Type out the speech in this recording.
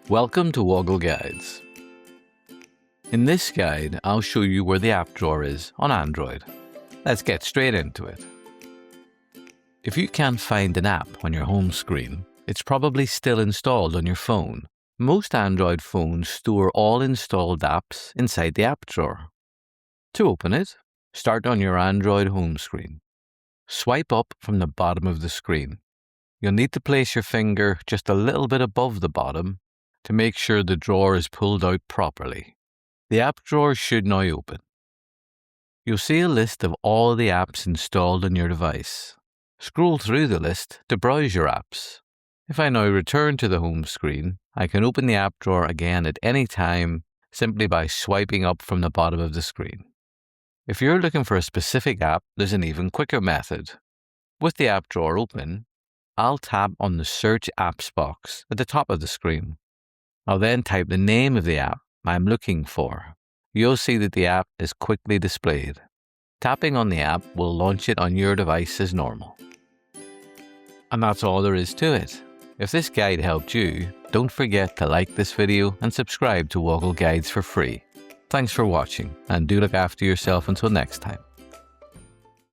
Welcome to Woggle Guides. In this guide, I'll show you where the app drawer is on Android. Let's get straight into it. If you can't find an app on your home screen, it's probably still installed on your phone. Most Android phones store all installed apps inside the app drawer. To open it, start on your Android home screen. Swipe up from the bottom of the screen. You'll need to place your finger just a little bit above the bottom to make sure the drawer is pulled out properly. The app drawer should now open. You'll see a list of all the apps installed on your device. Scroll through the list to browse your apps. If I now return to the home screen, I can open the app drawer again at any time simply by swiping up from the bottom of the screen. If you're looking for a specific app, there's an even quicker method. With the app drawer open, I'll tap on the Search Apps box at the top of the screen. I'll then type the name of the app I'm looking for. You'll see that the app is quickly displayed. Tapping on the app will launch it on your device as normal. And that's all there is to it. If this guide helped you, don't forget to like this video and subscribe to Woggle Guides for free. Thanks for watching, and do look after yourself until next time.